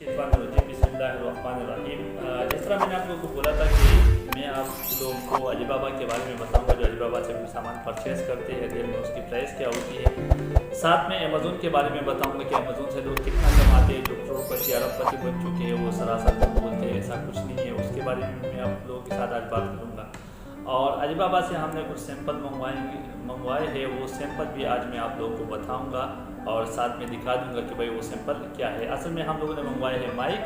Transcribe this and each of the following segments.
बिस्मिल्लाहिर्रहमानिर्रहीम। जिस तरह मैंने आप लोगों को बोला था कि मैं आप लोगों को अलीबाबा के बारे में बताऊंगा, जो अलीबाबा से कोई सामान परचेज़ करते हैं, रियल में उसकी प्राइस क्या होती है। साथ में अमेज़ोन के बारे में बताऊंगा कि अमेज़ोन से लोग कितना कमाते हैं, जो करोड़पति अरबपति बन चुके हैं वो सरासर बोलते हैं, ऐसा कुछ नहीं है। उसके बारे में मैं आप लोगों के साथ आज बात करूँगा। और अलीबाबा से हमने कुछ सैंपल मंगवाए हैं, वो सैंपल भी आज मैं आप लोगों को बताऊंगा और साथ में दिखा दूंगा कि भाई वो सैंपल क्या है। असल में हम लोगों ने मंगवाए हैं माइक।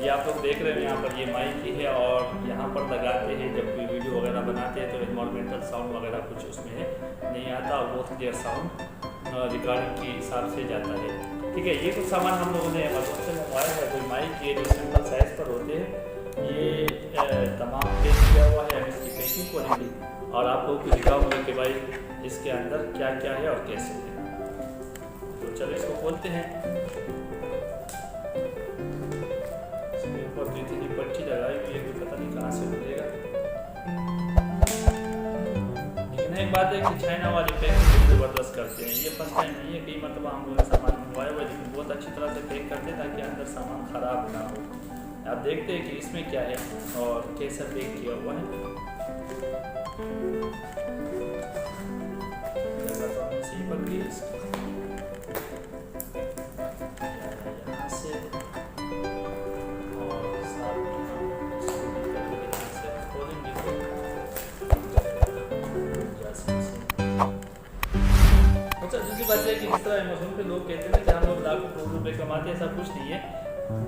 ये आप लोग देख रहे हैं यहाँ पर, ये माइक ही है और यहाँ पर लगाते हैं जब कोई वीडियो वगैरह बनाते हैं तो इन्वायरमेंटल साउंड वगैरह कुछ उसमें नहीं आता और बहुत क्लियर साउंड रिकॉर्डिंग के हिसाब से जाता है। ठीक है, ये कुछ सामान हम लोगों ने अमेज़ोन से मंगवाया है। कोई माइक, ये जो सिंपल साइज़ पर होते हैं, ये तमाम पेश किया हुआ है इसकी पैकिंग क्वालिटी, और आप लोगों को दिखाऊंगा कि भाई इसके अंदर क्या क्या है और कैसे है। तो चलो इसको खोलते हैं। इसके ऊपर जो इतनी पट्टी लगाई हुई है कि पता नहीं कहाँ से खुलेगा। लेकिन एक बात है कि चाइना वाले पैकिंग ज़बरदस्त करते हैं। ये फर्स्ट टाइम नहीं है, कई मतलब हम लोगों ने सामान मंगवाया हुआ है, लेकिन बहुत अच्छी तरह से पैक करते ताकि अंदर सामान ख़राब ना हो। आप देखते हैं कि इसमें क्या है और कैसा पैक किया हुआ है। सही पक गई इसकी यहाँ से, और साथ में से खोलेंगे तो अच्छा। दूसरी बात है कि जिस तरह अमेज़ोन पे लोग कहते हैं ना कि हम लोग लाखों करोड़ रुपए कमाते हैं, ऐसा कुछ नहीं है।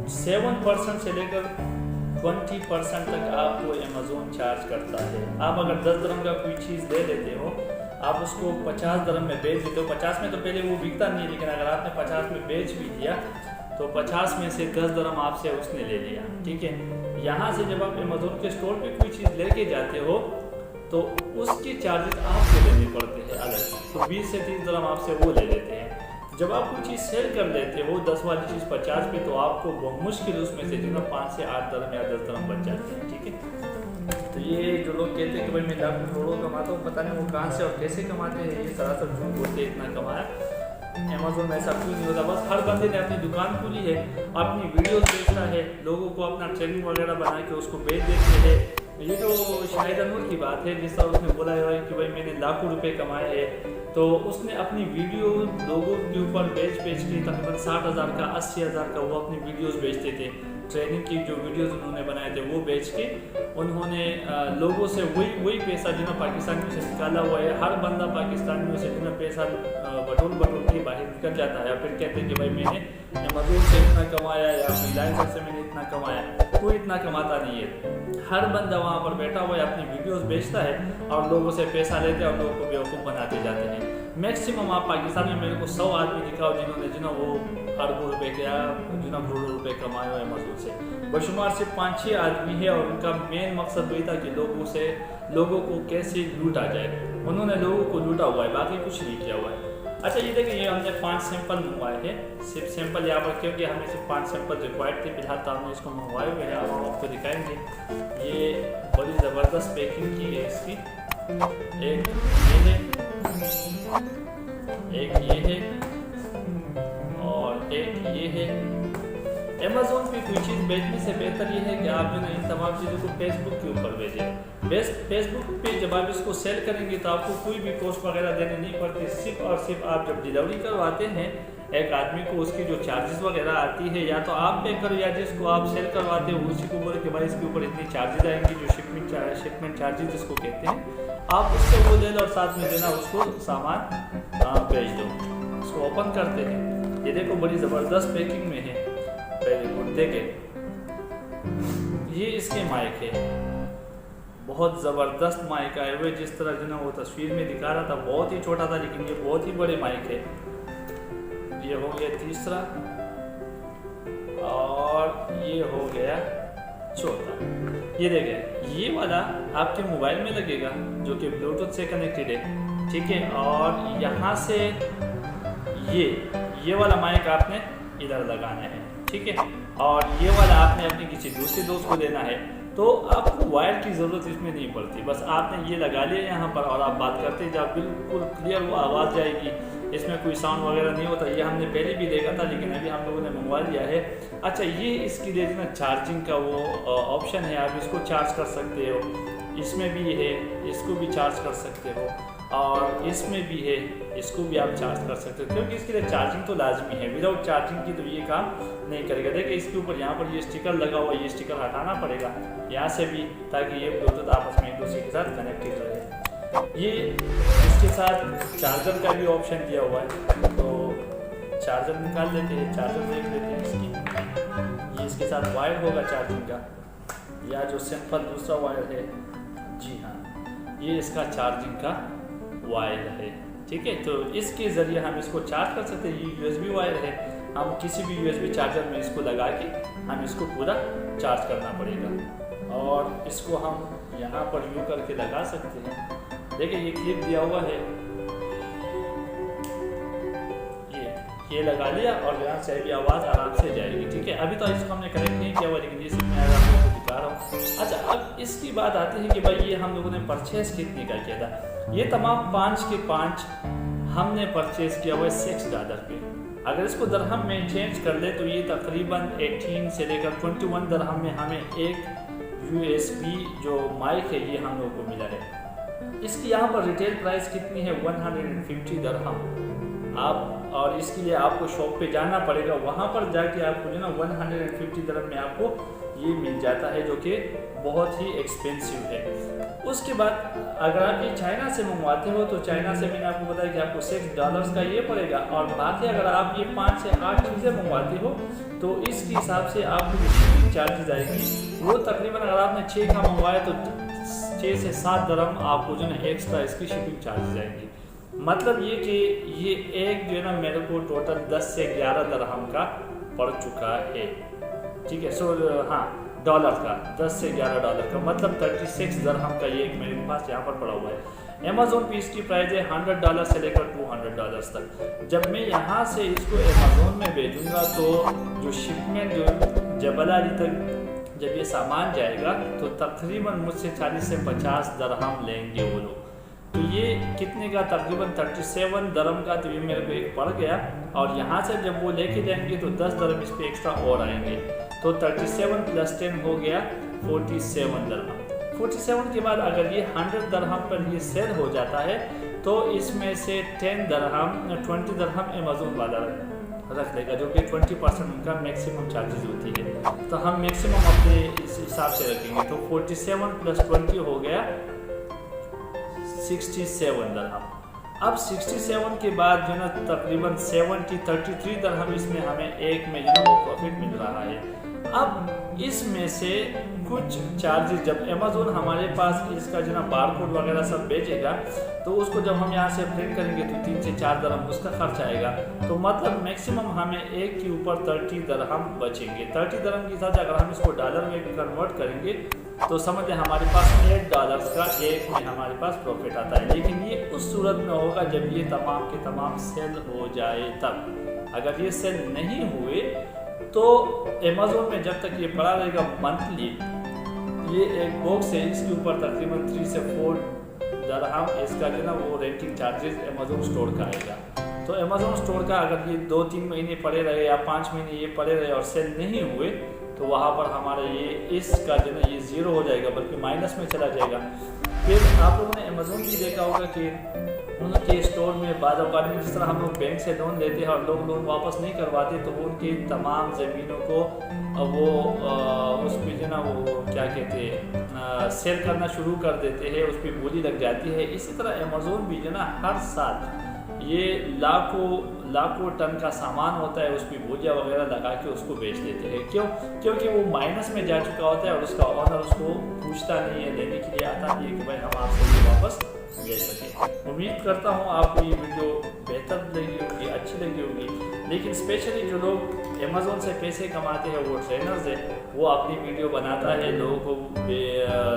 7% से लेकर 20% तक आपको अमेज़ोन चार्ज करता है। आप अगर 10 दरम का कोई चीज़ ले लेते हो, आप उसको 50 दरम में बेच देते हो। 50 में तो पहले वो बिकता नहीं, लेकिन अगर आपने 50 में बेच भी दिया तो 50 में से 10 दरम आपसे उसने ले लिया। ठीक है, यहाँ से जब आप अमेज़ोन के स्टोर पे कोई चीज़ लेके जाते हो तो उसके चार्जेस आपको देने पड़ते हैं अलग, तो 20 से 30 दरम आपसे वो ले लेते हैं। जब आप कोई चीज़ सेल कर देते हो 10 वाली चीज़ 50 पे, तो आपको मुश्किल उसमें से जितना 5 से 8 दरम या 10 दरम बच जाते हैं। ठीक है, तो ये जो लोग कहते हैं कि भाई मैं लाखों करोड़ों कमाता हूँ, पता नहीं वो कहाँ से और कैसे कमाते हैं, ये सरासर झूठ बोलते हैं इतना कमाया। अमेज़ोन में ऐसा कुछ नहीं होता। बस हर बंदे ने अपनी दुकान खोली है, अपनी वीडियोस बेचता है, लोगों को अपना ट्रेनिंग वगैरह बना के उसको बेच देते हैं। ये जो शाहिद अनवर की बात है, जिस तरह उसने बोला है कि भाई मैंने लाखों रुपए कमाए हैं, तो उसने अपनी वीडियो लोगों के ऊपर बेच के तकरीबन 60,000 का 80,000 का वो अपनी वीडियोस बेचते थे। ट्रेनिंग की जो वीडियोस उन्होंने बनाए थे वो बेच के उन्होंने लोगों से वही पैसा जितना पाकिस्तानियों से निकाला हुआ है। हर बंदा पाकिस्तानियों से जितना पैसा बटोर के बाहर निकल जाता है, फिर कहते हैं कि भाई मैंने अमेज़ोन से इतना कमाया या रिलायंस से मैंने इतना कमाया। कोई इतना कमाता नहीं है। हर बंदा वहाँ पर बैठा हुआ है, अपनी वीडियोस बेचता है और लोगों से पैसा लेते हैं और लोगों को बेवकूफ़ बनाते जाते हैं। मैक्सिमम आप पाकिस्तान में मेरे को 100 आदमी दिखाओ जिन्होंने वो अरबों रुपए या करोड़ों रुपए कमाए हुए अमेज़ोन से। बशुमार से 5-6 आदमी है और उनका मेन मकसद वही था कि लोगों को कैसे लूटा जाए। उन्होंने लोगों को लूटा हुआ है, बाकी कुछ नहीं किया हुआ है। अच्छा, ये देखिए, ये हमने 5 सैंपल मंगवाए हैं। सिर्फ सैंपल यहाँ पर क्योंकि हमें सिर्फ 5 सैंपल रिक्वायर्ड थे, फिलहाल तो हमने इसको मंगवाए हुए हैं। अब हम आपको दिखाएंगे। ये बड़ी ज़बरदस्त पैकिंग की है इसकी। एक ये है और एक ये है। अमेज़ोन पे कोई चीज़ बेचने से बेहतर ये है कि आप जो है इन तमाम चीज़ों को फेसबुक के ऊपर भेजें। फेसबुक पे जब आप इसको सेल करेंगे तो आपको कोई भी पोस्ट वगैरह देने नहीं पड़ती। सिर्फ और सिर्फ आप जब डिलीवरी करवाते हैं एक आदमी को, उसकी जो चार्जेस वगैरह आती है या तो आप पे करो या जिसको आप सेल करवाते हो उसी को बोले कि भाई इसके ऊपर इतनी चार्जेस आएंगी, जो शिपमेंट चार्जेस जिसको कहते हैं, आप उससे वो ले लो और साथ में देना उसको सामान भेज दो। इसको ओपन करते हैं। ये देखो बड़ी ज़बरदस्त पैकिंग में है। पहले देखे, ये इसके माइक है, बहुत ज़बरदस्त माइक आए हुए। जिस तरह जो ना वो तस्वीर में दिखा रहा था बहुत ही छोटा था, लेकिन ये बहुत ही बड़े माइक है। ये हो गया तीसरा और ये हो गया चौथा। ये देखें, ये वाला आपके मोबाइल में लगेगा जो कि ब्लूटूथ से कनेक्टेड है। ठीक है, और यहाँ से ये वाला माइक आपने इधर लगाना है। ठीक है, और ये वाला आपने अपने किसी दूसरे दोस्त को देना है। तो आपको वायर की ज़रूरत इसमें नहीं पड़ती, बस आपने ये लगा लिया यहाँ पर और आप बात करते जाओ, बिल्कुल क्लियर वो आवाज़ जाएगी। इसमें कोई साउंड वगैरह नहीं होता, ये हमने पहले भी देखा था लेकिन अभी हम लोगों ने मंगवा लिया है। अच्छा, ये इसके लिए जो ना चार्जिंग का वो ऑप्शन है, आप इसको चार्ज कर सकते हो, इसमें भी है, इसको भी चार्ज कर सकते हो और इसमें भी है, इसको भी आप चार्ज कर सकते हो, क्योंकि इसके लिए चार्जिंग तो लाजमी है। विदाउट चार्जिंग की तो ये काम नहीं करेगा। देखिए इसके ऊपर यहाँ पर ये स्टिकर लगा हुआ है, ये स्टिकर हटाना पड़ेगा यहाँ से भी, ताकि ये ब्लूटूथ आपस में एक दूसरे के साथ कनेक्टेड रहे। ये इसके साथ चार्जर का भी ऑप्शन दिया हुआ है, तो चार्जर निकाल लेते हैं, चार्जर देख लेते हैं इसकी। ये इसके साथ वायर होगा चार्जिंग का, या जो सिंपल दूसरा वायर है, जी हाँ, ये इसका चार्जिंग का वायर है। ठीक है, तो इसके ज़रिए हम इसको चार्ज कर सकते हैं। ये USB वायर है, हम किसी भी USB चार्जर में इसको लगा के हम इसको पूरा चार्ज करना पड़ेगा और इसको हम यहाँ पर यूँ करके लगा सकते हैं। देखिए ये क्लिप दिया हुआ है, ये लगा लिया और यहाँ से भी आवाज़ आराम से जाएगी। ठीक है, अभी तो इसको हमने कनेक्ट नहीं किया हुआ, लेकिन ये सीखने आएगा, आपको दिखा रहा हूँ। अच्छा, अब इसकी बात आती है कि भाई ये हम लोगों ने परचेस कितने का किया था। ये तमाम 5 के 5 हमने परचेस किया हुआ है $6 पे। अगर इसको दरहम में चेंज कर ले तो ये तकरीबन 18 से लेकर 21 दरहम में हमें एक USB जो माइक है ये हम लोगों को मिला है। इसकी यहाँ पर रिटेल प्राइस कितनी है, 150 दरहम। आप और इसके लिए आपको शॉप पे जाना पड़ेगा, वहाँ पर जाके आपको जो ना 150 दरहम में आपको ये मिल जाता है, जो कि बहुत ही एक्सपेंसिव है। उसके बाद अगर आप ये चाइना से मंगवाते हो तो चाइना से मैंने आपको बताया कि आपको $6 का ये पड़ेगा, और बाकी अगर आप ये 5 से 8 चीज़ें मंगवाते हो तो इसके हिसाब से आपको शिपिंग चार्जेज आएगी, वो तकरीबन अगर आपने 6 का मंगवाया तो 6 से 7 दरहम आपको जो ना एक्स्ट्रा इसकी शिपिंग चार्जेज आएंगी। मतलब ये कि ये एक जो है ना मेरे को टोटल 10 से 11 दरहम का पड़ चुका है। ठीक है, हाँ, डॉलर का 10 से 11 डॉलर का, मतलब 36 दरहम का ये मेरे पास यहाँ पर पड़ा हुआ है। अमेज़ोन पे इसकी प्राइस है $100 से लेकर $200 तक। जब मैं यहाँ से इसको अमेज़ोन में भेजूँगा तो जो शिपमेंट जो जबलाली तक जब ये सामान जाएगा तो तकरीबन मुझसे 40 से 50 दरहम लेंगे वो लोग। तो ये कितने का, तकरीबन 37 दरहम का तो ये मेरे को एक पड़ गया, और यहाँ से जब वो लेके जाएंगे तो 10 दरहम इस पर एक्स्ट्रा और आएंगे, तो 37 + 10 हो गया 47 दरहम। 47 के बाद अगर ये 100 दरहम पर ये सेल हो जाता है तो इसमें से 20 दरहम अमेज़ोन वाला रख लेगा, जो कि 20% उनका मैक्सिमम चार्जेस होती है। तो हम मैक्सिमम अपने इस हिसाब से रखेंगे, तो 47 + 20 हो गया 67 दरहम। अब 67 के बाद जो ना तकरीबन 33 दरहम इसमें हमें एक में जो वो प्रॉफिट मिल रहा है। अब इसमें से कुछ चार्जेस जब अमेज़ोन हमारे पास इसका जो ना बारकोड वगैरह सब भेजेगा तो उसको जब हम यहाँ से प्रिंट करेंगे तो 3 से 4 दरहम उसका खर्च आएगा, तो मतलब मैक्सिमम हमें एक के ऊपर 30 दरहम बचेंगे। 30 दरहम के साथ अगर हम इसको डॉलर में कन्वर्ट करेंगे तो समझ लें हमारे पास $8 का एक में हमारे पास प्रॉफिट आता है। लेकिन ये उस सूरत में होगा जब ये तमाम के तमाम सेल हो जाए तब। अगर ये सेल नहीं हुए तो अमेज़ोन में जब तक ये पड़ा रहेगा मंथली, ये एक बॉक्स है, इसके ऊपर तकरीबन 3 से 4 दरहम इसका जो ना वो रेंटिंग चार्जेस अमेज़ोन स्टोर का आएगा। तो अमेज़ोन स्टोर का अगर ये 2-3 महीने पड़े रहे या 5 महीने ये पड़े रहे और सेल नहीं हुए तो वहाँ पर हमारा ये इसका जो ना ये ज़ीरो हो जाएगा, बल्कि माइनस में चला जाएगा। फिर आप लोगों ने अमेज़ोन भी देखा होगा कि उनके स्टोर में बाद औक़ात में जिस तरह हम लोग बैंक से लोन लेते हैं और लोग लोन वापस नहीं करवाते तो वो उनकी तमाम ज़मीनों को वो उस पर जो ना वो क्या कहते हैं सेल करना शुरू कर देते हैं, उस पर बोली लग जाती है। इसी तरह अमेज़ोन भी जो ना हर साल ये लाखों टन का सामान होता है, उस पर बोलियाँ वगैरह लगा के उसको बेच देते हैं। क्यों? क्योंकि वो माइनस में जा चुका होता है और उसका ऑनर उसको पूछता नहीं है, लेने के लिए आता नहीं है कि भाई हम आपसे ये वापस ले सकें। उम्मीद करता हूँ आपको ये वीडियो बेहतर लगी होगी, अच्छी लगी होगी। लेकिन स्पेशली जो लोग अमेज़ोन से पैसे कमाते हैं, वो ट्रेनर्स है, वो अपनी वीडियो बनाता है, लोगों को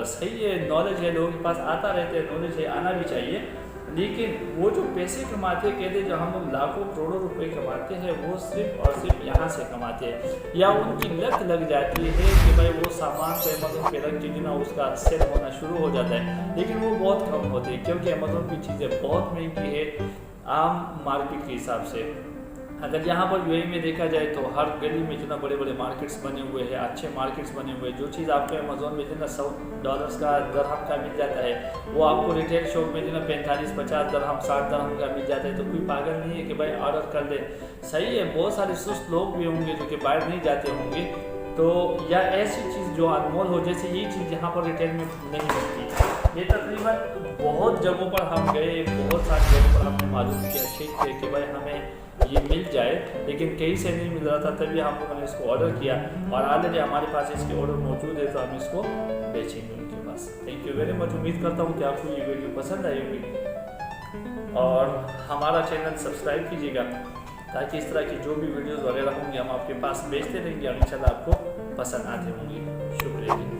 सही है, नॉलेज है, लोगों के पास आता रहता है, नॉलेज है, आना भी चाहिए। लेकिन वो जो पैसे कमाते हैं, कहते हैं जो हम लोग लाखों करोड़ों रुपए कमाते हैं, वो सिर्फ और सिर्फ यहाँ से कमाते हैं, या उनकी लत लग जाती है कि भाई वो सामान तो अमेज़ोन पे रख के ना उसका सेल होना शुरू हो जाता है। लेकिन वो बहुत कम होते हैं क्योंकि अमेज़ोन की चीज़ें बहुत महंगी है। आम मार्केट के हिसाब से। अगर यहाँ पर यूएई में देखा जाए तो हर गली में जितना बड़े बड़े मार्केट्स बने हुए हैं, अच्छे मार्केट्स बने हुए हैं, जो चीज़ आपको अमेज़ॉन में जितना $100 का दरहम का मिल जाता है वो आपको रिटेल शॉप में जितना 45-50 दरहम 60 दरहम का मिल जाता है। तो कोई पागल नहीं है कि भाई ऑर्डर कर ले। सही है, बहुत सारे सुस्त लोग भी होंगे जो कि बाहर नहीं जाते होंगे, तो या ऐसी चीज़ जो अनमोल हो, जैसे ये चीज़ यहाँ पर रिटेल में नहीं मिलती। ये तकरीबन बहुत जगहों पर हम गए, बहुत सारी जगहों पर हमने मालूम किया, चेक किया कि भाई हमें ये मिल जाए, लेकिन कहीं से नहीं मिल रहा था। तभी हम लोगों ने इसको ऑर्डर किया और ऑलरेडी हमारे पास इसके ऑर्डर मौजूद है, तो हम इसको बेचेंगे उनके पास। Thank you very much. उम्मीद करता हूँ कि आपको ये वीडियो पसंद आई होगी और हमारा चैनल सब्सक्राइब कीजिएगा ताकि इस तरह की जो भी वीडियोज़ वगैरह होंगे हम आपके पास भेजते रहेंगे और इंशाल्लाह आपको पसंद आते होंगे। शुक्रिया।